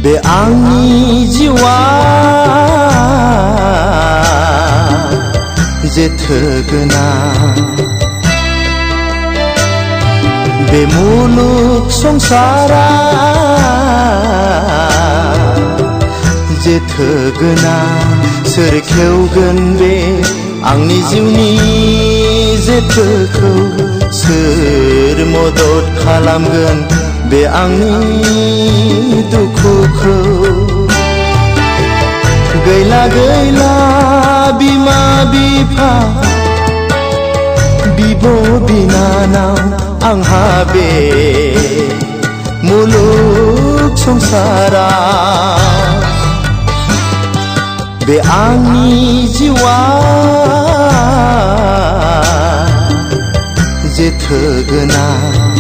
बे आंनि जिउआ जेथो गोनां बे मुलुग संसारा जेथो गोनां सोर खेवगोन बे आंनि जिउनि जेथोखौ सोर मदद खालामगोन बे आंनि दुखुखौ गैला गैला बिमा बिफा बिब' बिनानाव आंहा बे मुलुग संसारा बे आंनि जिउआ जेथो गोनां